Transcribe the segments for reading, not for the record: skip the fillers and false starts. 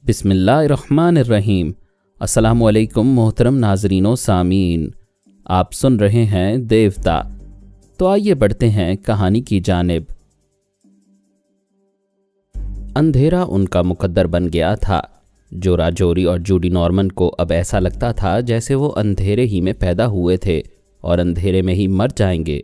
बिस्मिल्लाहिर्रहमानिर्रहीम। अस्सलामुअलैकुम मोहतरम नाज़रीन व सामीन, आप सुन रहे हैं देवता। तो आइए बढ़ते हैं कहानी की जानिब। अंधेरा उनका मुकद्दर बन गया था। जोरा जोरी और जूडी नॉर्मन को अब ऐसा लगता था जैसे वो अंधेरे ही में पैदा हुए थे और अंधेरे में ही मर जाएंगे।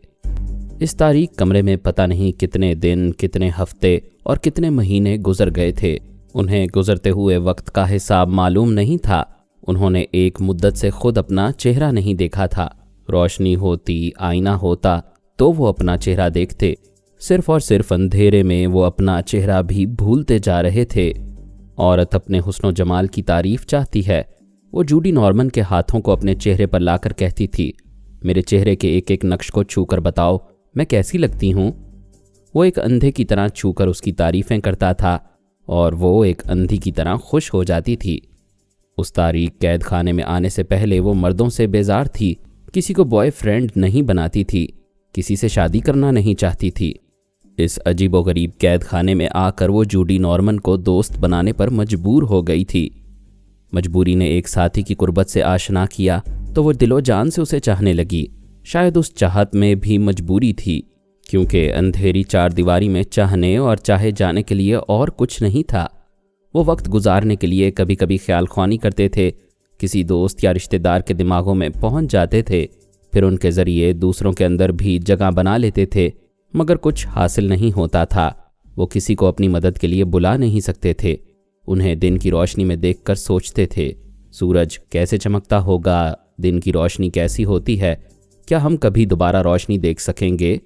इस तारीक कमरे में पता नहीं कितने दिन, कितने हफ्ते और कितने महीने गुजर गए थे। उन्हें गुजरते हुए वक्त का हिसाब मालूम नहीं था। उन्होंने एक मुद्दत से खुद अपना चेहरा नहीं देखा था। रोशनी होती, आईना होता तो वो अपना चेहरा देखते। सिर्फ और सिर्फ अंधेरे में वो अपना चेहरा भी भूलते जा रहे थे। औरत अपने हुस्न जमाल की तारीफ चाहती है। वो जूडी नॉर्मन के हाथों को अपने चेहरे पर लाकर कहती थी, मेरे चेहरे के एक एक नक्श को छूकर बताओ मैं कैसी लगती हूँ। वो एक अंधे की तरह छूकर उसकी तारीफ़ें करता था और वो एक अंधी की तरह खुश हो जाती थी। उस तारीख कैद खाने में आने से पहले वो मर्दों से बेजार थी। किसी को बॉयफ्रेंड नहीं बनाती थी, किसी से शादी करना नहीं चाहती थी। इस अजीबोगरीब कैद खाने में आकर वो जूडी नॉर्मन को दोस्त बनाने पर मजबूर हो गई थी। मजबूरी ने एक साथी की कुर्बत से आशना किया तो वो दिलो जान से उसे चाहने लगी। शायद उस चाहत में भी मजबूरी थी, क्योंकि अंधेरी चार दीवारी में चाहने और चाहे जाने के लिए और कुछ नहीं था। वो वक्त गुजारने के लिए कभी कभी ख्याल ख्वानी करते थे, किसी दोस्त या रिश्तेदार के दिमागों में पहुंच जाते थे, फिर उनके ज़रिए दूसरों के अंदर भी जगह बना लेते थे, मगर कुछ हासिल नहीं होता था। वो किसी को अपनी मदद के लिए बुला नहीं सकते थे। उन्हें दिन की रोशनी में देखकर सोचते थे, सूरज कैसे चमकता होगा, दिन की रोशनी कैसी होती है, क्या हम कभी दोबारा रोशनी देख सकेंगे।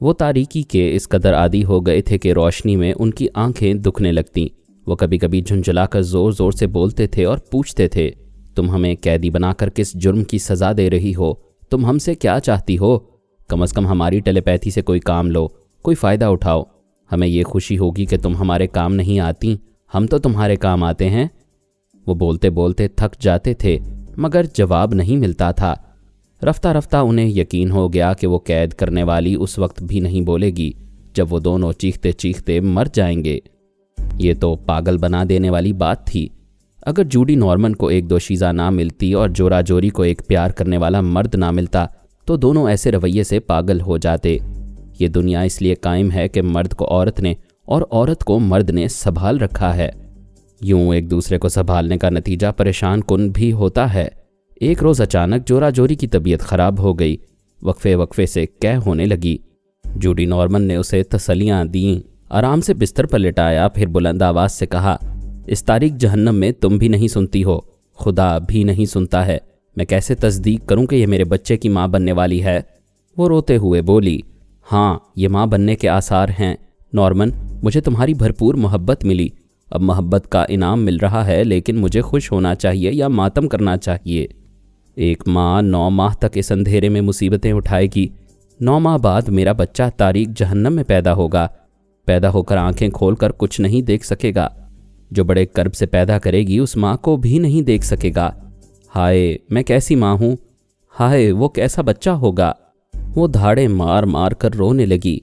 वो तारीकी के इस कदर आदी हो गए थे कि रोशनी में उनकी आंखें दुखने लगतीं। वो कभी कभी झुंझलाकर ज़ोर ज़ोर से बोलते थे और पूछते थे, तुम हमें कैदी बनाकर किस जुर्म की सज़ा दे रही हो? तुम हमसे क्या चाहती हो? कम से कम हमारी टेलीपैथी से कोई काम लो, कोई फ़ायदा उठाओ। हमें ये खुशी होगी कि तुम हमारे काम नहीं आती, हम तो तुम्हारे काम आते हैं। वो बोलते बोलते थक जाते थे, मगर जवाब नहीं मिलता था। रफ्ता रफ्ता उन्हें यकीन हो गया कि वो कैद करने वाली उस वक्त भी नहीं बोलेगी जब वो दोनों चीखते चीखते मर जाएंगे। ये तो पागल बना देने वाली बात थी। अगर जूडी नॉर्मन को एक दोशीज़ा ना मिलती और जोरा जोरी को एक प्यार करने वाला मर्द ना मिलता तो दोनों ऐसे रवैये से पागल हो जाते। ये दुनिया इसलिए कायम है कि मर्द को औरत ने और औरत को मर्द ने संभाल रखा है। यूं एक दूसरे को संभालने का नतीजा परेशान कुन भी होता है। एक रोज़ अचानक जोरा जोरी की तबीयत ख़राब हो गई। वक्फे वक्फे से कै होने लगी। जूडी नॉर्मन ने उसे तसल्लियाँ दीं, आराम से बिस्तर पर लिटाया, फिर बुलंद आवाज़ से कहा, इस तारीक जहन्नम में तुम भी नहीं सुनती हो, खुदा भी नहीं सुनता है। मैं कैसे तस्दीक करूं कि ये मेरे बच्चे की माँ बनने वाली है? वो रोते हुए बोली, हाँ ये माँ बनने के आसार हैं। नॉर्मन, मुझे तुम्हारी भरपूर मोहब्बत मिली। अब मोहब्बत का इनाम मिल रहा है, लेकिन मुझे खुश होना चाहिए या मातम करना चाहिए? एक माँ 9 माह तक इस अंधेरे में मुसीबतें उठाएगी। 9 माह बाद मेरा बच्चा तारीक जहन्नम में पैदा होगा। पैदा होकर आंखें खोलकर कुछ नहीं देख सकेगा। जो बड़े कर्ब से पैदा करेगी उस माँ को भी नहीं देख सकेगा। हाय मैं कैसी माँ हूँ, हाय वो कैसा बच्चा होगा। वो धाड़े मार मार कर रोने लगी।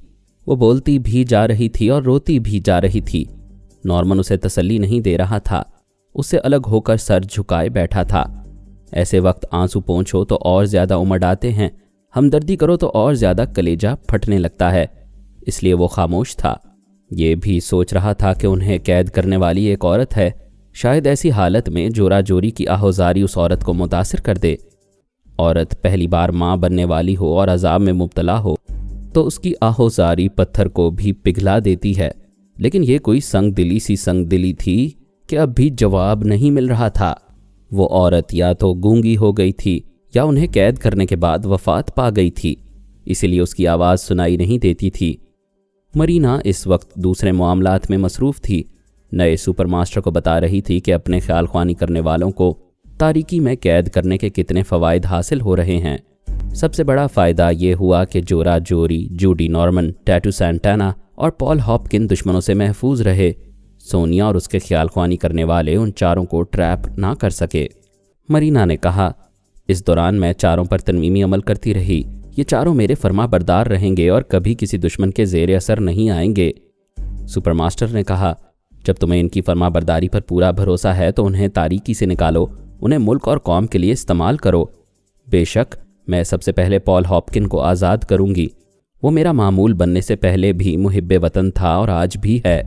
वो बोलती भी जा रही थी और रोती भी जा रही थी। नॉर्मन उसे तसल्ली नहीं दे रहा था। उससे अलग होकर सर झुकाए बैठा था। ऐसे वक्त आंसू पोंछो तो और ज़्यादा उमड़ आते हैं, हमदर्दी करो तो और ज़्यादा कलेजा फटने लगता है। इसलिए वो खामोश था। ये भी सोच रहा था कि उन्हें कैद करने वाली एक औरत है। शायद ऐसी हालत में जोरा जोरी की आहोजारी उस औरत को मुतासिर कर दे। औरत पहली बार माँ बनने वाली हो और अजाब में मुब्तला हो तो उसकी आहोजारी पत्थर को भी पिघला देती है। लेकिन ये कोई संगदिली सी संगदिली थी कि अब भी जवाब नहीं मिल रहा था। वो औरत या तो गूंगी हो गई थी या उन्हें कैद करने के बाद वफात पा गई थी, इसीलिए उसकी आवाज़ सुनाई नहीं देती थी। मरीना इस वक्त दूसरे मामलात में मसरूफ़ थी। नए सुपर मास्टर को बता रही थी कि अपने ख्याल ख्वानी करने वालों को तारीकी में कैद करने के कितने फ़वाइद हासिल हो रहे हैं। सबसे बड़ा फ़ायदा ये हुआ कि जोरा जोरी, जूडी नॉर्मन, टैटू सैंटाना और पॉल हॉपकिन दुश्मनों से महफूज रहे। सोनिया और उसके ख्याल ख्वानी करने वाले उन चारों को ट्रैप ना कर सके। मरीना ने कहा, इस दौरान मैं चारों पर तनमीमी अमल करती रही। ये चारों मेरे फरमा बरदार रहेंगे और कभी किसी दुश्मन के ज़ेर असर नहीं आएंगे। सुपरमास्टर ने कहा, जब तुम्हें इनकी फरमाबरदारी पर पूरा भरोसा है तो उन्हें तारीकी से निकालो, उन्हें मुल्क और कौम के लिए इस्तेमाल करो। बेशक मैं सबसे पहले पॉल हॉपकिन को आज़ाद करूंगी। वो मेरा मामूल बनने से पहले भी मुहिब्बे वतन था और आज भी है।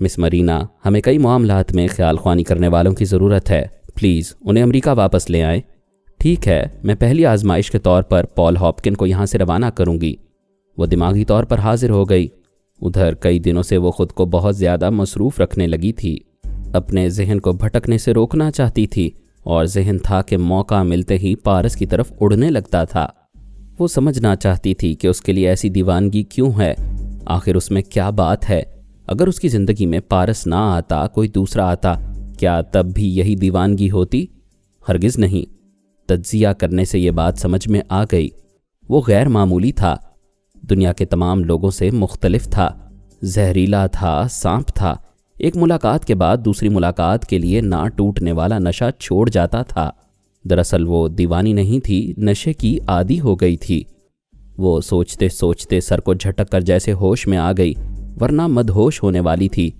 मिस मरीना, हमें कई मामलात में ख्याल ख्वानी करने वालों की ज़रूरत है। प्लीज़ उन्हें अमेरिका वापस ले आएं। ठीक है, मैं पहली आजमाइश के तौर पर पॉल हॉपकिन को यहाँ से रवाना करूँगी। वो दिमागी तौर पर हाजिर हो गई। उधर कई दिनों से वो खुद को बहुत ज़्यादा मसरूफ़ रखने लगी थी। अपने जहन को भटकने से रोकना चाहती थी और जहन था कि मौका मिलते ही पारस की तरफ उड़ने लगता था। वो समझना चाहती थी कि उसके लिए ऐसी दीवानगी क्यों है, आखिर उसमें क्या बात है। अगर उसकी ज़िंदगी में पारस ना आता, कोई दूसरा आता, क्या तब भी यही दीवानगी होती? हरगिज़ नहीं। तज्जिया करने से ये बात समझ में आ गई। वो गैर मामूली था, दुनिया के तमाम लोगों से मुख्तलिफ था, जहरीला था, सांप था। एक मुलाकात के बाद दूसरी मुलाकात के लिए ना टूटने वाला नशा छोड़ जाता था। दरअसल वो दीवानी नहीं थी, नशे की आदी हो गई थी। वो सोचते सोचते सर को झटक कर जैसे होश में आ गई, वरना मदहोश होने वाली थी।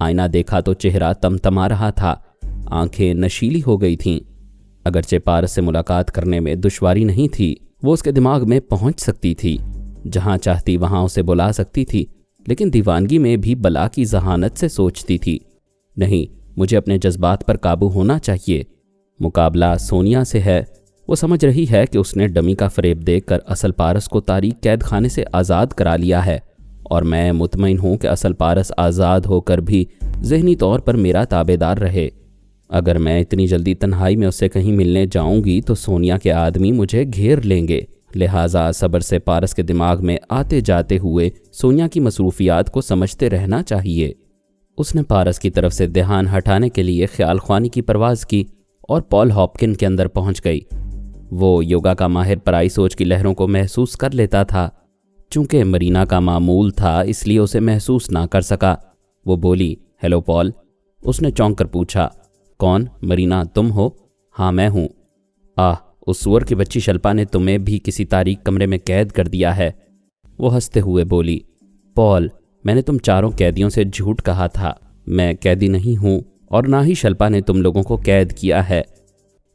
आईना देखा तो चेहरा तमतमा रहा था, आंखें नशीली हो गई थीं। अगरचे पारस से मुलाकात करने में दुश्वारी नहीं थी, वो उसके दिमाग में पहुंच सकती थी, जहां चाहती वहां उसे बुला सकती थी, लेकिन दीवानगी में भी बला की जहानत से सोचती थी, नहीं, मुझे अपने जज्बात पर काबू होना चाहिए। मुकाबला सोनिया से है। वो समझ रही है कि उसने डमी का फरेब देकर असल पारस को तारीक कैद खाने से आज़ाद करा लिया है, और मैं मुतमईन हूँ कि असल पारस आज़ाद होकर भी ज़हनी तौर पर मेरा ताबेदार रहे। अगर मैं इतनी जल्दी तन्हाई में उससे कहीं मिलने जाऊंगी तो सोनिया के आदमी मुझे घेर लेंगे। लिहाजा सब्र से पारस के दिमाग में आते जाते हुए सोनिया की मसरूफियात को समझते रहना चाहिए। उसने पारस की तरफ से ध्यान हटाने के लिए ख्याल ख्वानी की परवाज़ की और पॉल हॉपकिन के अंदर पहुंच गई। वो योगा का माहिर पराई सोच की लहरों को महसूस कर लेता था। चूंकि मरीना का मामूल था इसलिए उसे महसूस ना कर सका। वो बोली, हेलो पॉल। उसने चौंक कर पूछा, कौन? मरीना तुम हो? हाँ मैं हूँ। उस सुअर की बच्ची शल्पा ने तुम्हें भी किसी तारीक कमरे में कैद कर दिया है। वो हंसते हुए बोली, पॉल, मैंने तुम चारों कैदियों से झूठ कहा था। मैं कैदी नहीं हूँ और ना ही शल्पा ने तुम लोगों को कैद किया है।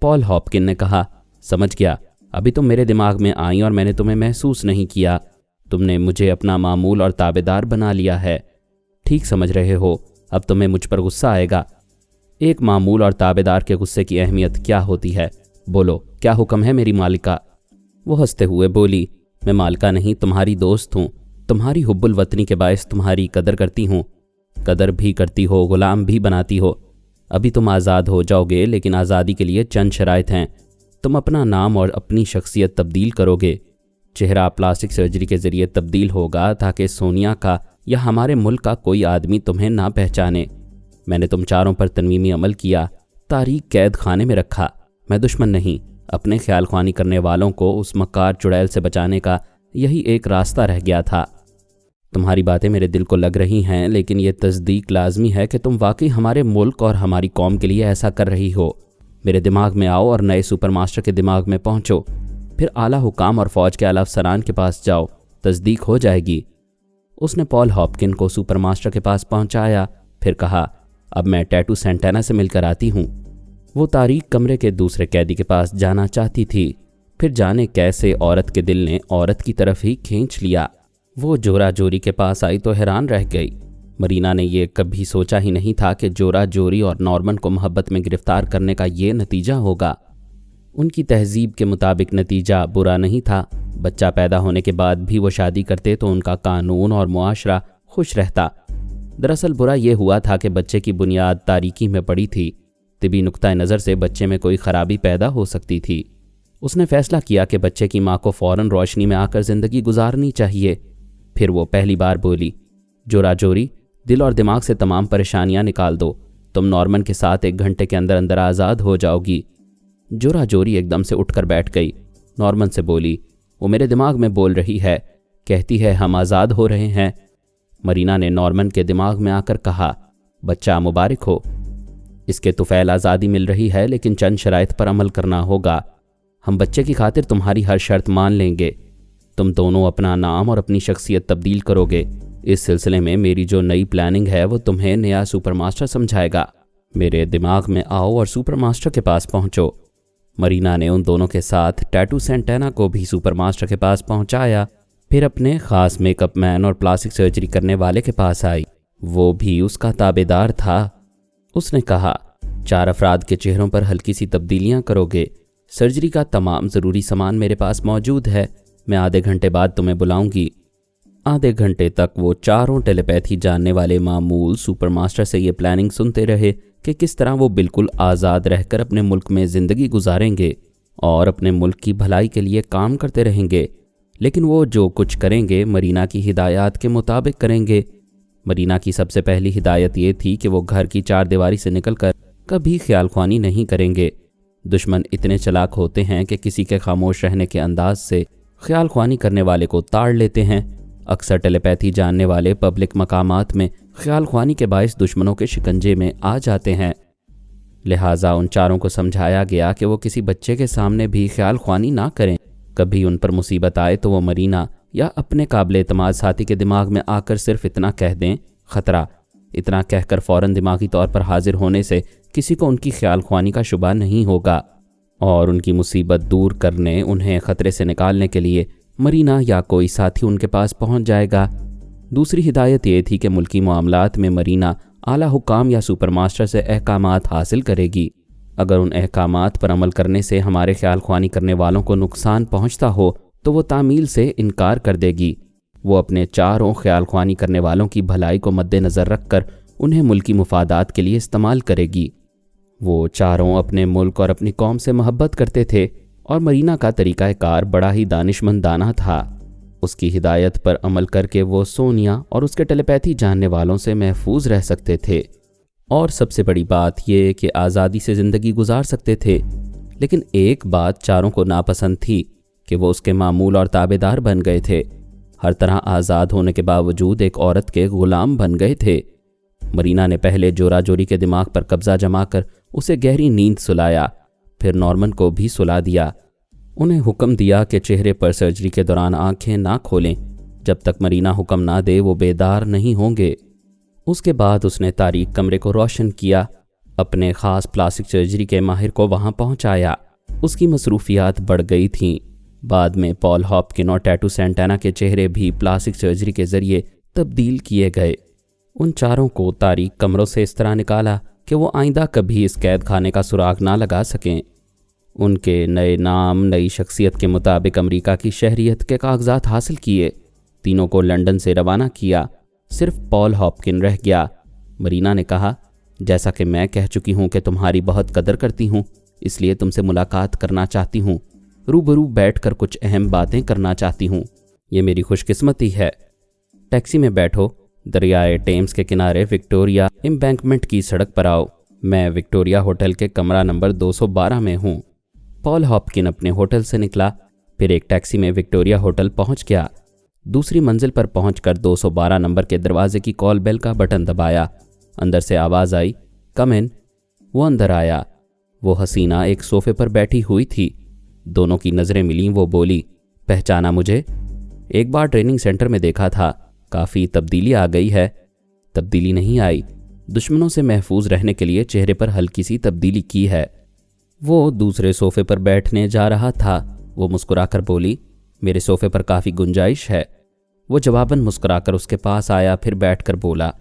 पॉल हॉपकिन ने कहा, समझ गया, अभी तुम मेरे दिमाग में आई और मैंने तुम्हें महसूस नहीं किया। तुमने मुझे अपना मामूल और ताबेदार बना लिया है। ठीक समझ रहे हो। अब तुम्हें मुझ पर गुस्सा आएगा। एक मामूल और ताबेदार के गुस्से की अहमियत क्या होती है? बोलो, क्या हुक्म है मेरी मालिका? वो हंसते हुए बोली, मैं मालिका नहीं, तुम्हारी दोस्त हूँ। तुम्हारी हुब्बुल वतनी के बायस तुम्हारी कदर करती हूँ। कदर भी करती हो, गुलाम भी बनाती हो। अभी तुम आज़ाद हो जाओगे, लेकिन आज़ादी के लिए चंद शराइत हैं। तुम अपना नाम और अपनी शख्सियत तब्दील करोगे। चेहरा प्लास्टिक सर्जरी के ज़रिए तब्दील होगा ताकि सोनिया का या हमारे मुल्क का कोई आदमी तुम्हें ना पहचाने। मैंने तुम चारों पर तनवीमी अमल किया, तारीक कैद खाने में रखा। मैं दुश्मन नहीं, अपने ख्याल ख्वानी करने वालों को उस मक्कार चुड़ैल से बचाने का यही एक रास्ता रह गया था। तुम्हारी बातें मेरे दिल को लग रही हैं, लेकिन ये तस्दीक लाजमी है कि तुम वाकई हमारे मुल्क और हमारी कौम के लिए ऐसा कर रही हो। मेरे दिमाग में आओ और नए सुपर मास्टर के दिमाग में पहुंचो, फिर आला हुकाम और फ़ौज के आला अफसरान के पास जाओ, तस्दीक हो जाएगी। उसने पॉल हॉपकिन को सुपर मास्टर के पास पहुंचाया, फिर कहा, अब मैं टैटू सेंटाना से मिलकर आती हूँ। वो तारीक कमरे के दूसरे कैदी के पास जाना चाहती थी, फिर जाने कैसे औरत के दिल ने औरत की तरफ ही खींच लिया। वो जोरा जोरी के पास आई तो हैरान रह गई। मरीना ने यह कभी सोचा ही नहीं था कि जोरा जोरी और नॉर्मन को मोहब्बत में गिरफ्तार करने का ये नतीजा होगा। उनकी तहजीब के मुताबिक नतीजा बुरा नहीं था। बच्चा पैदा होने के बाद भी वो शादी करते तो उनका कानून और मुआशरा खुश रहता। दरअसल बुरा ये हुआ था कि बच्चे की बुनियाद तारीकी में पड़ी थी। तिबी नुक्ता नज़र से बच्चे में कोई ख़राबी पैदा हो सकती थी। उसने फैसला किया कि बच्चे की माँ को फ़ौरन रोशनी में आकर ज़िंदगी गुजारनी चाहिए। फिर वो पहली बार बोली, जोरा जोरी, दिल और दिमाग से तमाम परेशानियां निकाल दो। तुम नॉर्मन के साथ 1 घंटे के अंदर अंदर आज़ाद हो जाओगी। जोरा जोरी एकदम से उठकर बैठ गई। नॉर्मन से बोली, वो मेरे दिमाग में बोल रही है, कहती है हम आज़ाद हो रहे हैं। मरीना ने नॉर्मन के दिमाग में आकर कहा, बच्चा मुबारक हो, इसके तुफैल आज़ादी मिल रही है, लेकिन चंद शराइत पर अमल करना होगा। हम बच्चे की खातिर तुम्हारी हर शर्त मान लेंगे। तुम दोनों अपना नाम और अपनी शख्सियत तब्दील करोगे। इस सिलसिले में मेरी जो नई प्लानिंग है वो तुम्हें नया सुपर मास्टर समझाएगा। मेरे दिमाग में आओ और सुपर मास्टर के पास पहुंचो। मरीना ने उन दोनों के साथ टैटू सेंटेना को भी सुपर मास्टर के पास पहुंचाया। फिर अपने खास मेकअप मैन और प्लास्टिक सर्जरी करने वाले के पास आई। वो भी उसका ताबेदार था। उसने कहा, 4 अफराद के चेहरों पर हल्की सी तब्दीलियां करोगे। सर्जरी का तमाम ज़रूरी सामान मेरे पास मौजूद है। मैं आधे घंटे बाद तुम्हें बुलाऊंगी। आधे घंटे तक वो चारों टेलीपैथी जानने वाले मामूल सुपर मास्टर से ये प्लानिंग सुनते रहे कि किस तरह वो बिल्कुल आज़ाद रहकर अपने मुल्क में ज़िंदगी गुजारेंगे और अपने मुल्क की भलाई के लिए काम करते रहेंगे। लेकिन वो जो कुछ करेंगे मरीना की हिदायत के मुताबिक करेंगे। मरीना की सबसे पहली हिदायत ये थी कि वो घर की 4 दीवारी से निकलकर कभी ख्यालख्वानी नहीं करेंगे। दुश्मन इतने चालाक होते हैं कि किसी के खामोश रहने के अंदाज से ख्यालख्वानी करने वाले को ताड़ लेते हैं। अक्सर टेलीपैथी जानने वाले पब्लिक मकामात में ख्यालख्वानी के बाइस दुश्मनों के शिकंजे में आ जाते हैं। लिहाजा उन चारों को समझाया गया कि वो किसी बच्चे के सामने भी ख्यालख्वानी ना करें। कभी उन पर मुसीबत आए तो वो मरीना या अपने काबिल एतमाद साथी के दिमाग में आकर सिर्फ इतना कह दें, खतरा। इतना कहकर फ़ौरन दिमागी तौर पर हाजिर होने से किसी को उनकी ख्यालख्वानी का शुबा नहीं होगा और उनकी मुसीबत दूर करने, उन्हें ख़तरे से निकालने के लिए मरीना या कोई साथी उनके पास पहुंच जाएगा। दूसरी हिदायत ये थी कि मुल्की मामलात में मरीना आला हुकाम या सुपर मास्टर से अहकामात हासिल करेगी। अगर उन अहकामात पर अमल करने से हमारे ख्यालख्वानी करने वालों को नुकसान पहुंचता हो तो वो तामील से इनकार कर देगी। वो अपने चारों ख्यालख्वानी करने वालों की भलाई को मद्देनज़र रखकर उन्हें मुल्की मुफादात के लिए इस्तेमाल करेगी। वो चारों अपने मुल्क और अपनी कौम से मोहब्बत करते थे और मरीना का तरीक़ाकार बड़ा ही दानिशमंदाना था। उसकी हिदायत पर अमल करके वो सोनिया और उसके टेलीपैथी जानने वालों से महफूज रह सकते थे और सबसे बड़ी बात ये कि आज़ादी से ज़िंदगी गुजार सकते थे। लेकिन एक बात चारों को नापसंद थी कि वो उसके मामूल और ताबेदार बन गए थे। हर तरह आज़ाद होने के बावजूद एक औरत के ग़ुलाम बन गए थे। मरीना ने पहले जोरा जोरी के दिमाग पर कब्ज़ा जमाकर उसे गहरी नींद सुलाया, फिर नॉर्मन को भी सुला दिया। उन्हें हुक्म दिया कि चेहरे पर सर्जरी के दौरान आंखें ना खोलें। जब तक मरीना हुक्म ना दे वो बेदार नहीं होंगे। उसके बाद उसने तारीक कमरे को रोशन किया, अपने ख़ास प्लास्टिक सर्जरी के माहिर को वहाँ पहुँचाया। उसकी मसरूफियात बढ़ गई थीं। बाद में पॉल हॉपकिन और टैटू सेंटेना के चेहरे भी प्लास्टिक सर्जरी के ज़रिए तब्दील किए गए। उन चारों को तारीक कमरों से इस तरह निकाला कि वो आइंदा कभी इस कैद खाने का सुराग ना लगा सकें। उनके नए नाम, नई शख्सियत के मुताबिक अमेरिका की शहरियत के कागजात हासिल किए। तीनों को लंदन से रवाना किया। सिर्फ पॉल हॉपकिन रह गया। मरीना ने कहा, जैसा कि मैं कह चुकी हूँ कि तुम्हारी बहुत कदर करती हूँ, इसलिए तुमसे मुलाकात करना चाहती हूँ। रूबरू बैठकर कुछ अहम बातें करना चाहती हूँ। ये मेरी खुशकिस्मती है। टैक्सी में बैठो, दरियाए टेम्स के किनारे विक्टोरिया एम्बैंकमेंट की सड़क पर आओ। मैं विक्टोरिया होटल के कमरा नंबर 212 में हूँ। पॉल हॉपकिन अपने होटल से निकला, फिर एक टैक्सी में विक्टोरिया होटल पहुँच गया। दूसरी मंजिल पर पहुंचकर 212 नंबर के दरवाजे की कॉल बेल का बटन दबाया। अंदर से आवाज़ आई, कम इन। वो अंदर आया। वो हसीना एक सोफे पर बैठी हुई थी। दोनों की नज़रें मिलीं। वो बोली, पहचाना मुझे? एक बार ट्रेनिंग सेंटर में देखा था। काफ़ी तब्दीली आ गई है। तब्दीली नहीं आई, दुश्मनों से महफूज रहने के लिए चेहरे पर हल्की सी तब्दीली की है। वो दूसरे सोफे पर बैठने जा रहा था। वो मुस्कुराकर बोली, मेरे सोफे पर काफ़ी गुंजाइश है। वो जवाबन मुस्कुराकर उसके पास आया, फिर बैठकर बोला,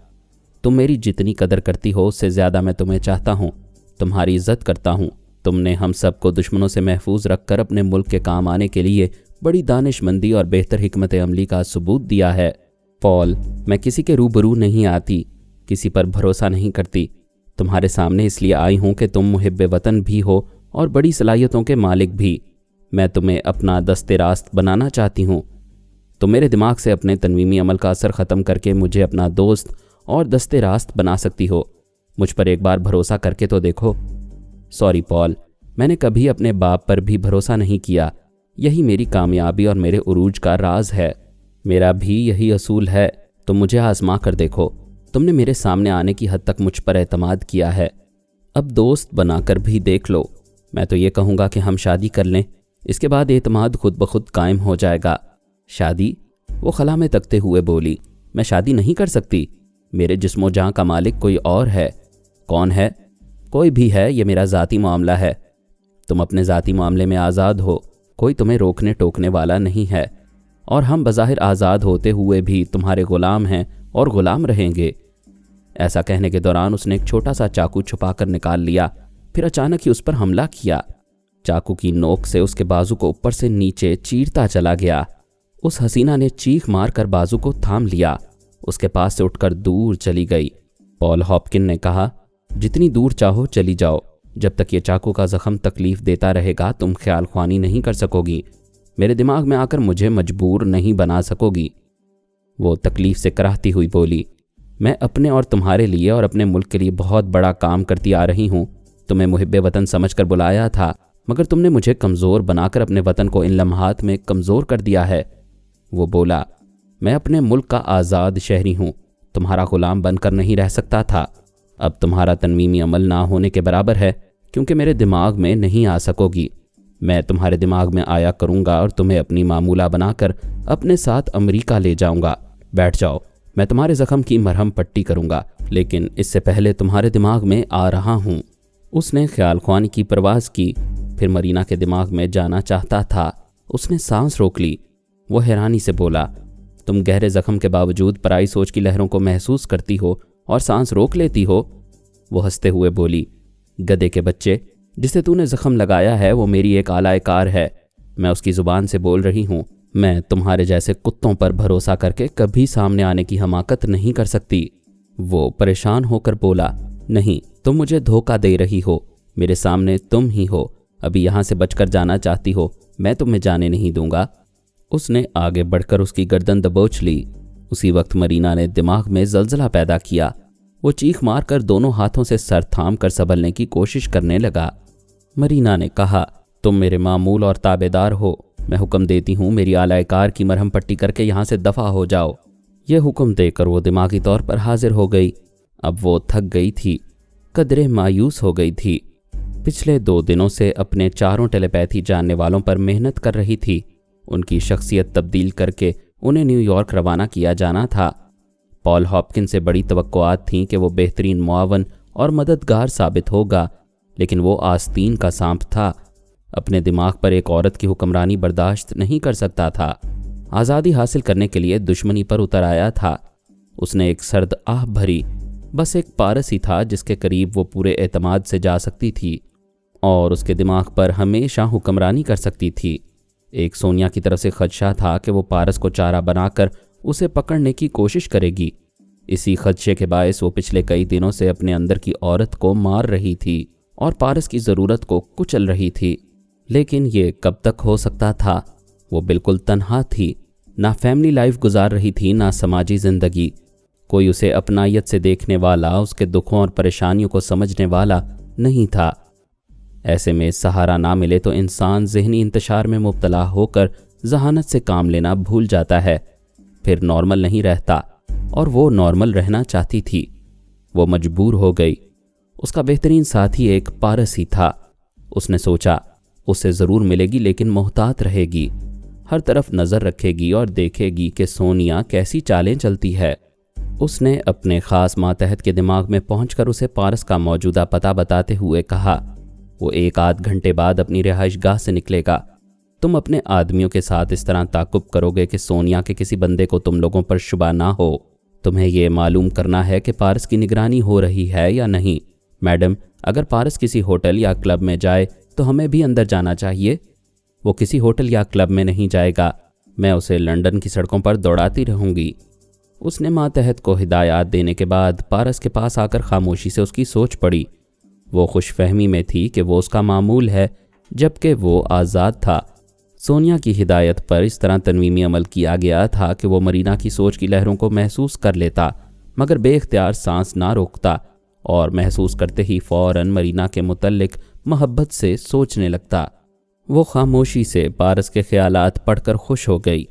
तुम मेरी जितनी कदर करती हो उससे ज़्यादा मैं तुम्हें चाहता हूँ, तुम्हारी इज्जत करता हूँ। तुमने हम सबको दुश्मनों से महफूज रखकर अपने मुल्क के काम आने के लिए बड़ी दानिशमंदी और बेहतर हिकमत अमली का सबूत दिया है। पॉल, मैं किसी के रूबरू नहीं आती, किसी पर भरोसा नहीं करती। तुम्हारे सामने इसलिए आई हूँ कि तुम मुहिब्बे वतन भी हो और बड़ी सलाहियतों के मालिक भी। मैं तुम्हें अपना दस्ते रास्त बनाना चाहती हूँ। तुम मेरे दिमाग से अपने तनवीमी अमल का असर ख़त्म करके मुझे अपना दोस्त और दस्ते रास्त बना सकती हो। मुझ पर एक बार भरोसा करके तो देखो। सॉरी पॉल, मैंने कभी अपने बाप पर भी भरोसा नहीं किया। यही मेरी कामयाबी और मेरे उरूज का राज है। मेरा भी यही असूल है। तुम मुझे आजमा कर देखो। तुमने मेरे सामने आने की हद तक मुझ पर एतमाद किया है, अब दोस्त बनाकर भी देख लो। मैं तो ये कहूँगा कि हम शादी कर लें, इसके बाद एतमाद खुद ब खुद कायम हो जाएगा। शादी? वो खला में तकते हुए बोली, मैं शादी नहीं कर सकती। मेरे जिस्मो जान का मालिक कोई और है। कौन है? कोई भी है, ये मेरा ज़ाती मामला है। तुम अपने ज़ाती मामले में आज़ाद हो, कोई तुम्हें रोकने टोकने वाला नहीं है, और हम बज़ाहिर आज़ाद होते हुए भी तुम्हारे ग़ुलाम हैं और ग़ुलाम रहेंगे। ऐसा कहने के दौरान उसने एक छोटा सा चाकू छुपा कर निकाल लिया, फिर अचानक ही उस पर हमला किया। चाकू की नोक से उसके बाजू को ऊपर से नीचे चीरता चला गया। उस हसीना ने चीख मार कर बाजू को थाम लिया, उसके पास से उठकर दूर चली गई। पॉल हॉपकिन ने कहा, जितनी दूर चाहो चली जाओ, जब तक ये चाकू का ज़ख़म तकलीफ़ देता रहेगा तुम ख्याल ख्वानी नहीं कर सकोगी। मेरे दिमाग में आकर मुझे मजबूर नहीं बना सकोगी। वो तकलीफ़ से कराहती हुई बोली, मैं अपने और तुम्हारे लिए और अपने मुल्क के लिए बहुत बड़ा काम करती आ रही हूँ। तुम्हें मुहिब्बे वतन समझ कर बुलाया था, मगर तुमने मुझे कमज़ोर बनाकर अपने वतन को इन लम्हात में कमज़ोर कर दिया है। वो बोला, मैं अपने मुल्क का आज़ाद शहरी हूँ, तुम्हारा ग़ुलाम बनकर नहीं रह सकता था। अब तुम्हारा तनवीमी अमल ना होने के बराबर है, क्योंकि मेरे दिमाग में नहीं आ सकोगी। मैं तुम्हारे दिमाग में आया करूँगा और तुम्हें अपनी मामूला बनाकर अपने साथ अमरीका ले जाऊँगा। बैठ जाओ, मैं तुम्हारे ज़ख़म की मरहम पट्टी करूँगा, लेकिन इससे पहले तुम्हारे दिमाग में आ रहा हूँ। उसने ख्याल ख्वानी की परवाज़ की, फिर मरीना के दिमाग में जाना चाहता था। उसने सांस रोक ली। वो हैरानी से बोला, तुम गहरे ज़ख़म के बावजूद पराई सोच की लहरों को महसूस करती हो और सांस रोक लेती हो। वो हंसते हुए बोली, गधे के बच्चे, जिसे तूने ज़ख़म लगाया है वो मेरी एक आला कार है। मैं उसकी ज़ुबान से बोल रही हूँ। मैं तुम्हारे जैसे कुत्तों पर भरोसा करके कभी सामने आने की हमाकत नहीं कर सकती। वो परेशान होकर बोला, नहीं, तुम मुझे धोखा दे रही हो। मेरे सामने तुम ही हो। अभी यहाँ से बचकर जाना चाहती हो, मैं तुम्हें जाने नहीं दूंगा। उसने आगे बढ़कर उसकी गर्दन दबोच ली। उसी वक्त मरीना ने दिमाग में जलजला पैदा किया। वो चीख मार कर दोनों हाथों से सर थाम कर संभलने की कोशिश करने लगा। मरीना ने कहा, तुम मेरे मामूल और ताबेदार हो। मैं हुक्म देती हूँ, मेरी आला कार की मरहम पट्टी करके यहाँ से दफ़ा हो जाओ। ये हुक्म देकर वो दिमागी तौर पर हाजिर हो गई। अब वो थक गई थी, कदरे मायूस हो गई थी। पिछले 2 दिनों से अपने चारों टेलीपैथी जानने वालों पर मेहनत कर रही थी। उनकी शख्सियत तब्दील करके उन्हें न्यूयॉर्क रवाना किया जाना था। पॉल हॉपकिन से बड़ी तवक्कुआत थीं कि वो बेहतरीन मुआवन और मददगार साबित होगा, लेकिन वो आस्तीन का सांप था। अपने दिमाग पर एक औरत की हुक्मरानी बर्दाश्त नहीं कर सकता था। आज़ादी हासिल करने के लिए दुश्मनी पर उतर आया था। उसने एक सर्द आह भरी। बस एक पारस ही था जिसके करीब वो पूरे एतमाद से जा सकती थी और उसके दिमाग पर हमेशा हुक्मरानी कर सकती थी। एक सोनिया की तरफ से खदशा था कि वो पारस को चारा बनाकर उसे पकड़ने की कोशिश करेगी। इसी खदशे के बायस वो पिछले कई दिनों से अपने अंदर की औरत को मार रही थी और पारस की ज़रूरत को कुचल रही थी। लेकिन ये कब तक हो सकता था? वो बिल्कुल तन्हा थी, ना फैमिली लाइफ गुजार रही थी, ना समाजी ज़िंदगी। कोई उसे अपनायत से देखने वाला, उसके दुखों और परेशानियों को समझने वाला नहीं था। ऐसे में सहारा ना मिले तो इंसान ज़हनी इंतशार में मुब्तला होकर जहानत से काम लेना भूल जाता है, फिर नॉर्मल नहीं रहता। और वो नॉर्मल रहना चाहती थी। वो मजबूर हो गई। उसका बेहतरीन साथी एक पारस ही था। उसने सोचा उसे ज़रूर मिलेगी, लेकिन मोहतात रहेगी, हर तरफ नज़र रखेगी और देखेगी कि सोनिया कैसी चालें चलती है। उसने अपने ख़ास मातहत के दिमाग में पहुंचकर उसे पारस का मौजूदा पता बताते हुए कहा, वो 1 आध घंटे बाद अपनी रिहाइश गाह से निकलेगा। तुम अपने आदमियों के साथ इस तरह ताकुब करोगे कि सोनिया के किसी बंदे को तुम लोगों पर शुबा ना हो। तुम्हें यह मालूम करना है कि पारस की निगरानी हो रही है या नहीं। मैडम, अगर पारस किसी होटल या क्लब में जाए तो हमें भी अंदर जाना चाहिए। वो किसी होटल या क्लब में नहीं जाएगा। मैं उसे लंदन की सड़कों पर दौड़ाती रहूँगी। उसने मातहत को हिदायत देने के बाद पारस के पास आकर खामोशी से उसकी सोच पड़ी। वो खुशफहमी में थी कि वो उसका मामूल है, जबकि वो आज़ाद था। सोनिया की हिदायत पर इस तरह तनवीमी अमल किया गया था कि वो मरीना की सोच की लहरों को महसूस कर लेता, मगर बेख्तियार सांस ना रोकता और महसूस करते ही फ़ौरन मरीना के मुतल्लिक मोहब्बत से सोचने लगता। वो खामोशी से पारस के ख्यालात पढ़कर खुश हो गई।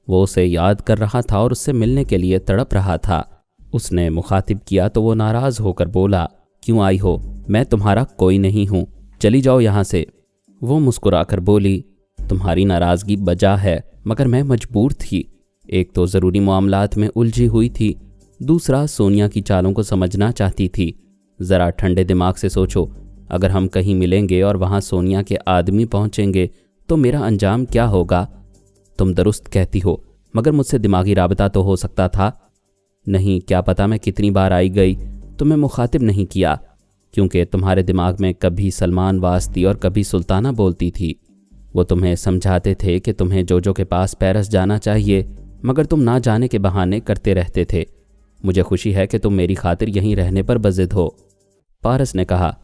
वो उसे याद कर रहा था और उससे मिलने के लिए तड़प रहा था। उसने मुखातिब किया तो वो नाराज़ होकर बोला, क्यों आई हो? मैं तुम्हारा कोई नहीं हूँ, चली जाओ यहाँ से। वो मुस्कुराकर बोली, तुम्हारी नाराज़गी बजा है, मगर मैं मजबूर थी। एक तो ज़रूरी मामलात में उलझी हुई थी, दूसरा सोनिया की चालों को समझना चाहती थी। ज़रा ठंडे दिमाग से सोचो, अगर हम कहीं मिलेंगे और वहाँ सोनिया के आदमी पहुँचेंगे तो मेरा अंजाम क्या होगा? तुम दुरुस्त कहती हो, मगर मुझसे दिमागी राबता तो हो सकता था। नहीं, क्या पता मैं कितनी बार आई गई, तुम्हें मुखातिब नहीं किया, क्योंकि तुम्हारे दिमाग में कभी सलमान वास्ती और कभी सुल्ताना बोलती थी। वो तुम्हें समझाते थे कि तुम्हें जोजो के पास पेरिस जाना चाहिए, मगर तुम ना जाने के बहाने करते रहते थे। मुझे खुशी है कि तुम मेरी खातिर यहीं रहने पर बज़िद हो। पारस ने कहा,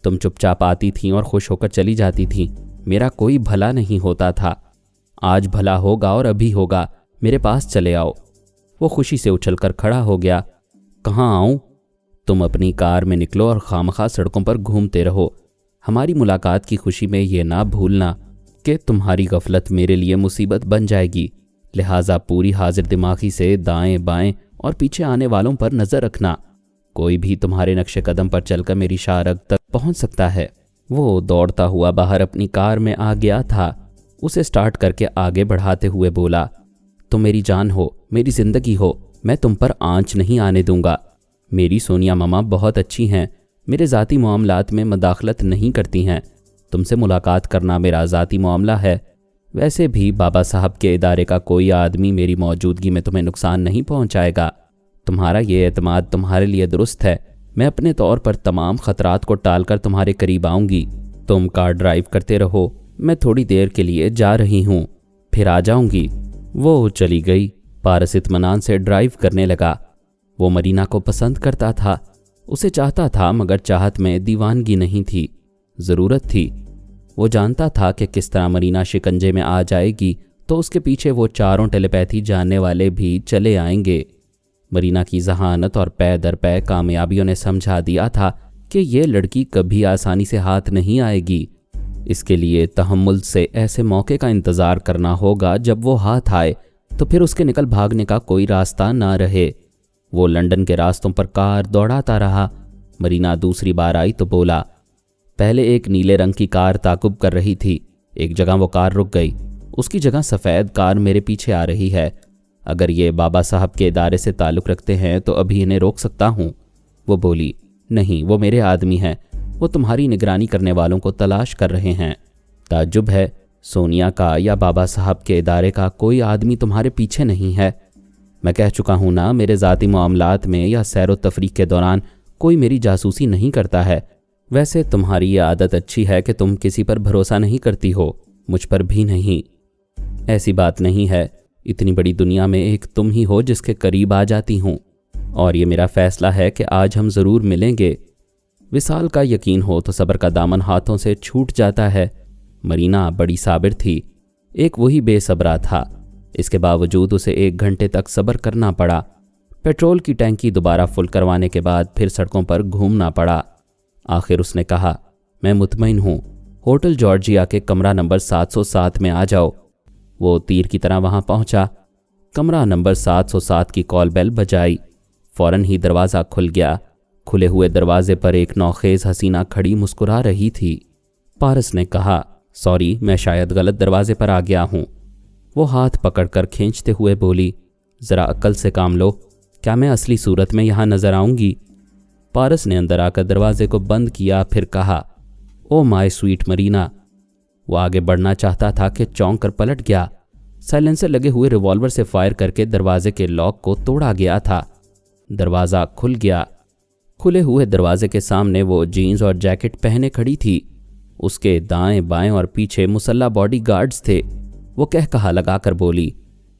तुम चुपचाप आती थीं और खुश होकर चली जाती थीं। मेरा कोई भला नहीं होता था। आज भला होगा और अभी होगा, मेरे पास चले आओ। वो खुशी से उछलकर खड़ा हो गया। कहाँ आऊँ? तुम अपनी कार में निकलो और खामखा सड़कों पर घूमते रहो। हमारी मुलाकात की खुशी में ये ना भूलना कि तुम्हारी गफलत मेरे लिए मुसीबत बन जाएगी। लिहाजा पूरी हाजिर दिमागी से दाएं बाएं और पीछे आने वालों पर नज़र रखना। कोई भी तुम्हारे नक्शे कदम पर चलकर मेरी शारग तक पहुंच सकता है। वो दौड़ता हुआ बाहर अपनी कार में आ गया था। उसे स्टार्ट करके आगे बढ़ाते हुए बोला, तुम मेरी जान हो, मेरी ज़िंदगी हो, मैं तुम पर आंच नहीं आने दूंगा। मेरी सोनिया मामा बहुत अच्छी हैं, मेरे ज़ाती मामलात में मदाखलत नहीं करती हैं। तुमसे मुलाकात करना मेरा ज़ाती मामला है। वैसे भी बाबा साहब के इदारे का कोई आदमी मेरी मौजूदगी में तुम्हें नुकसान नहीं पहुंचाएगा। तुम्हारा ये एतमाद तुम्हारे लिए दुरुस्त है। मैं अपने तौर पर तमाम ख़तरात को टालकर तुम्हारे करीब आऊँगी। तुम कार ड्राइव करते रहो, मैं थोड़ी देर के लिए जा रही हूँ, फिर आ जाऊँगी। वो चली गई। पारस इत्मीनान से ड्राइव करने लगा। वो मरीना को पसंद करता था, उसे चाहता था, मगर चाहत में दीवानगी नहीं थी, ज़रूरत थी। वो जानता था कि किस तरह मरीना शिकंजे में आ जाएगी तो उसके पीछे वो चारों टेलीपैथी जानने वाले भी चले आएंगे। मरीना की जहानत और पै दर पै कामयाबियों ने समझा दिया था कि ये लड़की कभी आसानी से हाथ नहीं आएगी। इसके लिए तहम्मुल से ऐसे मौके का इंतज़ार करना होगा जब वो हाथ आए तो फिर उसके निकल भागने का कोई रास्ता ना रहे। वो लंदन के रास्तों पर कार दौड़ाता रहा। मरीना दूसरी बार आई तो बोला, पहले एक नीले रंग की कार ताकुब कर रही थी, एक जगह वो कार रुक गई, उसकी जगह सफ़ेद कार मेरे पीछे आ रही है। अगर ये बाबा साहब के इदारे से ताल्लुक़ रखते हैं तो अभी इन्हें रोक सकता हूँ। वो बोली, नहीं, वो मेरे आदमी हैं, वो तुम्हारी निगरानी करने वालों को तलाश कर रहे हैं। ताज्जुब है, सोनिया का या बाबा साहब के इदारे का कोई आदमी तुम्हारे पीछे नहीं है। मैं कह चुका हूँ ना, मेरे ज़ाती मामलात में या सैर व तफरीक के दौरान कोई मेरी जासूसी नहीं करता है। वैसे तुम्हारी ये आदत अच्छी है कि तुम किसी पर भरोसा नहीं करती हो, मुझ पर भी नहीं। ऐसी बात नहीं है, इतनी बड़ी दुनिया में एक तुम ही हो जिसके करीब आ जाती हूँ, और ये मेरा फ़ैसला है कि आज हम ज़रूर मिलेंगे। विसाल का यकीन हो तो सब्र का दामन हाथों से छूट जाता है। मरीना बड़ी साबिर थी, एक वही बेसब्रा था। इसके बावजूद उसे 1 घंटे तक सब्र करना पड़ा। पेट्रोल की टैंकी दोबारा फुल करवाने के बाद फिर सड़कों पर घूमना पड़ा। आखिर उसने कहा, मैं मुतमईन हूँ, होटल जॉर्जिया के कमरा नंबर 707 में आ जाओ। वो तीर की तरह वहाँ पहुँचा। कमरा नंबर 707 की कॉल बेल बजाई। फ़ौरन ही दरवाज़ा खुल गया। खुले हुए दरवाजे पर एक नौखेज़ हसीना खड़ी मुस्कुरा रही थी। पारस ने कहा, सॉरी, मैं शायद गलत दरवाजे पर आ गया हूँ। वो हाथ पकड़कर खींचते हुए बोली, ज़रा अक्ल से काम लो, क्या मैं असली सूरत में यहाँ नज़र आऊँगी? पारस ने अंदर आकर दरवाजे को बंद किया, फिर कहा, ओ माय स्वीट मरीना। वो आगे बढ़ना चाहता था कि चौंक कर पलट गया। साइलेंसर लगे हुए रिवॉल्वर से फायर करके दरवाजे के लॉक को तोड़ा गया था। दरवाज़ा खुल गया। खुले हुए दरवाजे के सामने वो जीन्स और जैकेट पहने खड़ी थी। उसके दाएं बाएं और पीछे मुसल्ला बॉडी गार्ड्स थे। वो कह कहा लगाकर बोली,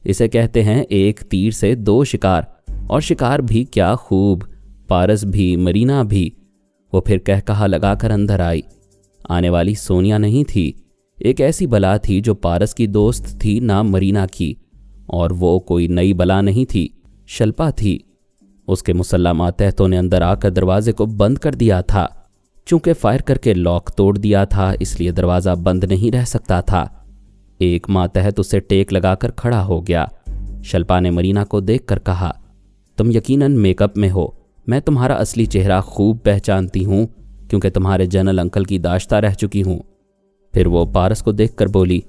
इसे कहते हैं एक तीर से 2 शिकार, और शिकार भी क्या खूब, पारस भी मरीना भी। वो फिर कह कहा लगाकर अंदर आई। आने वाली सोनिया नहीं थी, एक ऐसी बला थी जो पारस की दोस्त थी, नाम मरीना की, और वो कोई नई बला नहीं थी, शल्पा थी। उसके मुसल्ला मातहतों ने अंदर आकर दरवाजे को बंद कर दिया था। चूंकि फायर करके लॉक तोड़ दिया था, इसलिए दरवाज़ा बंद नहीं रह सकता था। एक मातहत उसे टेक लगाकर खड़ा हो गया। शल्पा ने मरीना को देखकर कहा, तुम यकीनन मेकअप में हो, मैं तुम्हारा असली चेहरा खूब पहचानती हूँ, क्योंकि तुम्हारे जनरल अंकल की दाश्ता रह चुकी हूँ। फिर वो पारस को देखकर बोली,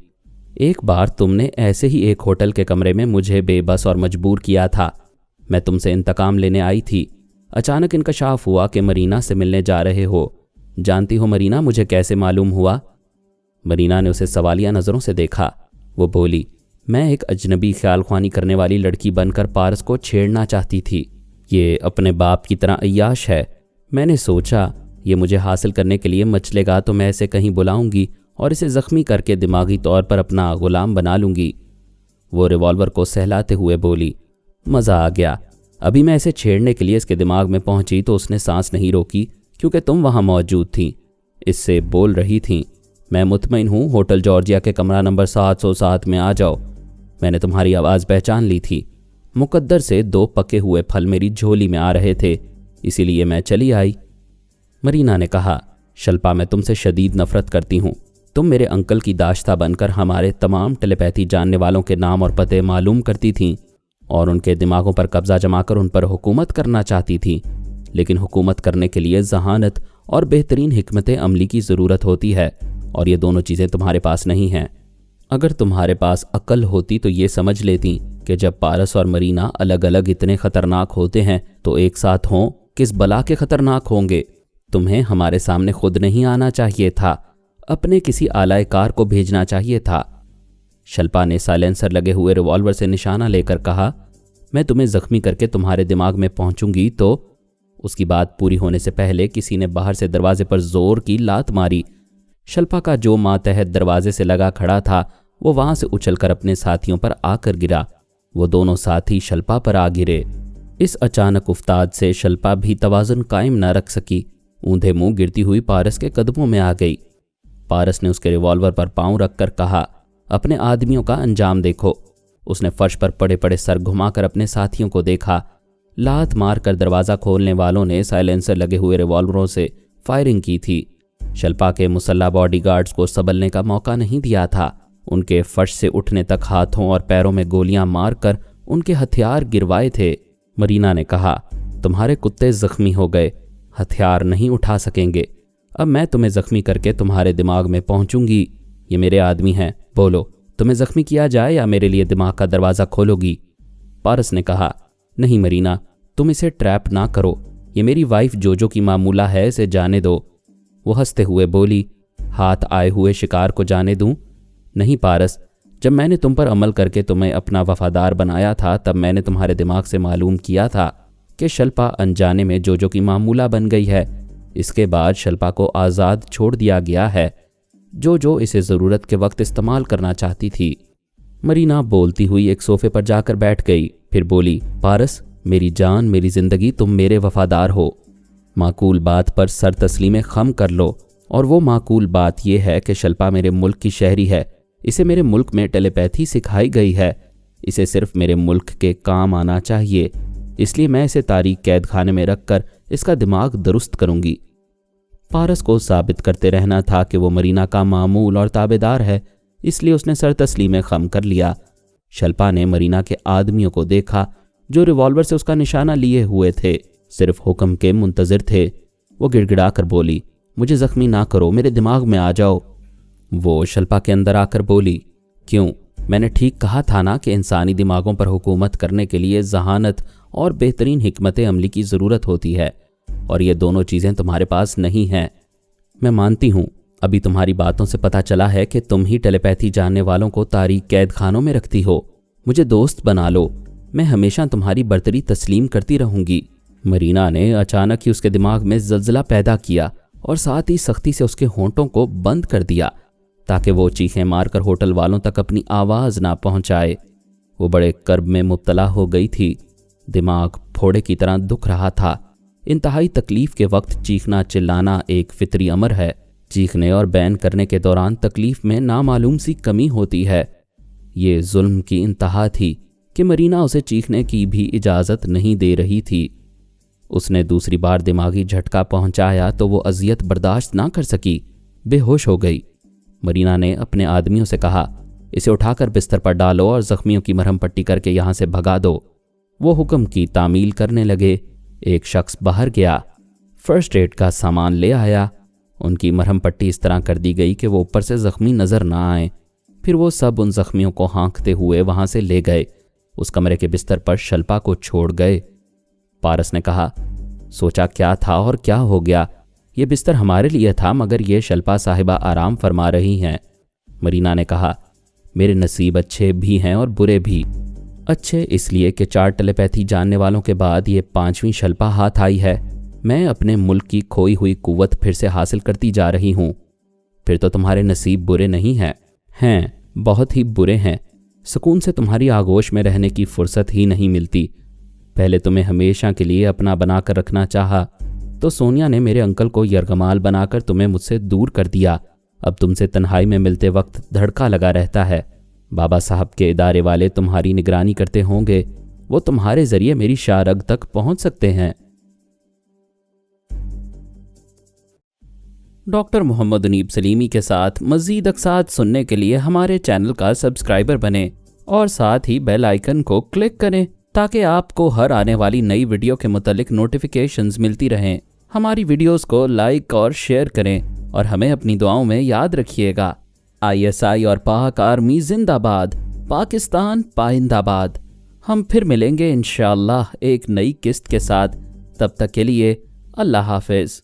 एक बार तुमने ऐसे ही एक होटल के कमरे में मुझे बेबस और मजबूर किया था। मैं तुमसे इंतकाम लेने आई थी। अचानक इंकशाफ हुआ कि मरीना से मिलने जा रहे हो। जानती हो मरीना, मुझे कैसे मालूम हुआ? मरीना ने उसे सवालिया नज़रों से देखा। वो बोली, मैं एक अजनबी ख्याल ख्वानी करने वाली लड़की बनकर पारस को छेड़ना चाहती थी। ये अपने बाप की तरह अय्याश है। मैंने सोचा ये मुझे हासिल करने के लिए मचलेगा तो मैं इसे कहीं बुलाऊंगी और इसे ज़ख्मी करके दिमागी तौर पर अपना गुलाम बना लूँगी। वो रिवॉल्वर को सहलाते हुए बोली, मज़ा आ गया। अभी मैं इसे छेड़ने के लिए इसके दिमाग में पहुंची तो उसने सांस नहीं रोकी क्योंकि तुम वहां मौजूद थीं। इससे बोल रही थीं, मैं मुतमईन हूँ, होटल जॉर्जिया के कमरा नंबर 707 में आ जाओ। मैंने तुम्हारी आवाज़ पहचान ली थी। मुकद्दर से 2 पके हुए फल मेरी झोली में आ रहे थे, इसीलिए मैं चली आई। मरीना ने कहा, शल्पा, मैं तुमसे शदीद नफ़रत करती हूँ। तुम मेरे अंकल की दाश्ता बनकर हमारे तमाम टेलीपैथी जानने वालों के नाम और पते मालूम करती थीं और उनके दिमागों पर कब्जा जमाकर उन पर हुकूमत करना चाहती थीं। लेकिन हुकूमत करने के लिए जहानत और बेहतरीन हिकमत अमली की ज़रूरत होती है और ये दोनों चीज़ें तुम्हारे पास नहीं हैं। अगर तुम्हारे पास अक्ल होती तो ये समझ लेती कि जब पारस और मरीना अलग अलग इतने ख़तरनाक होते हैं तो एक साथ हों किस बला के ख़तरनाक होंगे। तुम्हें हमारे सामने खुद नहीं आना चाहिए था, अपने किसी आलाए कार को भेजना चाहिए था। शल्पा ने साइलेंसर लगे हुए रिवॉल्वर से निशाना लेकर कहा, मैं तुम्हें ज़ख्मी करके तुम्हारे दिमाग में पहुंचूंगी तो। उसकी बात पूरी होने से पहले किसी ने बाहर से दरवाजे पर जोर की लात मारी। शल्पा का जो मातहत दरवाजे से लगा खड़ा था वो वहां से उछलकर अपने साथियों पर आकर गिरा। वो दोनों साथी शल्पा पर आ गिरे। इस अचानक उफ्ताद से शल्पा भी तवाज़ुन कायम न रख सकी। ऊंधे मुंह गिरती हुई पारस के कदमों में आ गई। पारस ने उसके रिवॉल्वर पर पांव रखकर कहा, अपने आदमियों का अंजाम देखो। उसने फर्श पर पड़े पड़े सर घुमाकर अपने साथियों को देखा। लात मारकर दरवाज़ा खोलने वालों ने साइलेंसर लगे हुए रिवॉल्वरों से फायरिंग की थी। शल्पा के मुसल्ला बॉडीगार्ड्स को संभलने का मौका नहीं दिया था। उनके फर्श से उठने तक हाथों और पैरों में गोलियां मारकर उनके हथियार गिरवाए थे। मरीना ने कहा, तुम्हारे कुत्ते जख्मी हो गए, हथियार नहीं उठा सकेंगे। अब मैं तुम्हें जख्मी करके तुम्हारे दिमाग में पहुंचूंगी। ये मेरे आदमी हैं, बोलो तुम्हें जख्मी किया जाए या मेरे लिए दिमाग का दरवाज़ा खोलोगी? पारस ने कहा, नहीं मरीना, तुम इसे ट्रैप ना करो। ये मेरी वाइफ जोजो की मामूला है, इसे जाने दो। वो हंसते हुए बोली, हाथ आए हुए शिकार को जाने दूं? नहीं पारस, जब मैंने तुम पर अमल करके तुम्हें अपना वफादार बनाया था तब मैंने तुम्हारे दिमाग से मालूम किया था कि शल्पा अनजाने में जोजो की मामूला बन गई है। इसके बाद शल्पा को आज़ाद छोड़ दिया गया है। जो इसे ज़रूरत के वक्त इस्तेमाल करना चाहती थी। मरीना बोलती हुई एक सोफे पर जाकर बैठ गई, फिर बोली, पारस मेरी जान, मेरी ज़िंदगी, तुम मेरे वफादार हो। माकूल बात पर सर तस्लीम खम कर लो, और वो माकूल बात यह है कि शल्पा मेरे मुल्क की शहरी है। इसे मेरे मुल्क में टेलीपैथी सिखाई गई है। इसे सिर्फ मेरे मुल्क के काम आना चाहिए, इसलिए मैं इसे तारीख कैद खाने में रखकर इसका दिमाग दुरुस्त करूंगी। पारस को साबित करते रहना था कि वो मरीना का मामूल और ताबेदार है, इसलिए उसने सर तस्लीम खम कर लिया। शल्पा ने मरीना के आदमियों को देखा जो रिवॉल्वर से उसका निशाना लिए हुए थे, सिर्फ हुक्म के मुंतजिर थे। वो गिड़गिड़ा कर बोली, मुझे जख्मी ना करो, मेरे दिमाग में आ जाओ। वो शल्पा के अंदर आकर बोली, क्यों? मैंने ठीक कहा था ना कि इंसानी दिमागों पर हुकूमत करने के लिए जहानत और बेहतरीन हिकमत अमली की ज़रूरत होती है, और ये दोनों चीज़ें तुम्हारे पास नहीं हैं। मैं मानती हूँ, अभी तुम्हारी बातों से पता चला है कि तुम ही टेलीपैथी जानने वालों को तारीख कैद खानों में रखती हो। मुझे दोस्त बना लो, मैं हमेशा तुम्हारी बर्तरी तस्लीम करती रहूँगी। मरीना ने अचानक ही उसके दिमाग में ज़लज़ला पैदा किया और साथ ही सख्ती से उसके होंठों को बंद कर दिया ताकि वो चीखें मारकर होटल वालों तक अपनी आवाज़ ना पहुंचाए। वो बड़े कर्ब में मुब्तला हो गई थी। दिमाग फोड़े की तरह दुख रहा था। इंतहाई तकलीफ के वक्त चीखना चिल्लाना एक फितरी अमर है। चीखने और बैन करने के दौरान तकलीफ में नामालूम सी कमी होती है। ये जुल्म की इंतहा थी कि मरीना उसे चीखने की भी इजाज़त नहीं दे रही थी। उसने दूसरी बार दिमागी झटका पहुंचाया तो वो अजियत बर्दाश्त ना कर सकी, बेहोश हो गई। मरीना ने अपने आदमियों से कहा, इसे उठाकर बिस्तर पर डालो और ज़ख्मियों की मरहम पट्टी करके यहाँ से भगा दो। वो हुक्म की तामील करने लगे। एक शख्स बाहर गया, फर्स्ट एड का सामान ले आया। उनकी मरहम पट्टी इस तरह कर दी गई कि वो ऊपर से ज़ख्मी नज़र ना आए। फिर वो सब उन जख्मियों को हाँकते हुए वहां से ले गए। उस कमरे के बिस्तर पर शल्पा को छोड़ गए। पारस ने कहा, सोचा क्या था और क्या हो गया। ये बिस्तर हमारे लिए था, मगर ये शल्पा साहिबा आराम फरमा रही हैं। मरीना ने कहा, मेरे नसीब अच्छे भी हैं और बुरे भी। अच्छे इसलिए कि 4 टेलीपैथी जानने वालों के बाद ये 5वीं शल्पा हाथ आई है। मैं अपने मुल्क की खोई हुई कुव्वत फिर से हासिल करती जा रही हूँ। फिर तो तुम्हारे नसीब बुरे नहीं हैं, बहुत ही बुरे हैं। सुकून से तुम्हारी आगोश में रहने की फुर्सत ही नहीं मिलती। पहले तुम्हें हमेशा के लिए अपना बनाकर रखना चाहा, तो सोनिया ने मेरे अंकल को यरगमाल बनाकर तुम्हें मुझसे दूर कर दिया। अब तुमसे तन्हाई में मिलते वक्त धड़का लगा रहता है। बाबा साहब के इदारे वाले तुम्हारी निगरानी करते होंगे, वो तुम्हारे जरिए मेरी शारग तक पहुंच सकते हैं। डॉक्टर मोहम्मद उनीब सलीमी के साथ मज़ीद अक़सात सुनने के लिए हमारे चैनल का सब्सक्राइबर बनें और साथ ही बेल आइकन को क्लिक करें ताकि आपको हर आने वाली नई वीडियो के मुतालिक नोटिफिकेशंस मिलती रहें। हमारी वीडियोस को लाइक और शेयर करें और हमें अपनी दुआओं में याद रखिएगा। ISI और पाक आर्मी जिंदाबाद, पाकिस्तान पाइंदाबाद। हम फिर मिलेंगे इंशाअल्लाह एक नई किस्त के साथ। तब तक के लिए अल्लाह हाफिज़।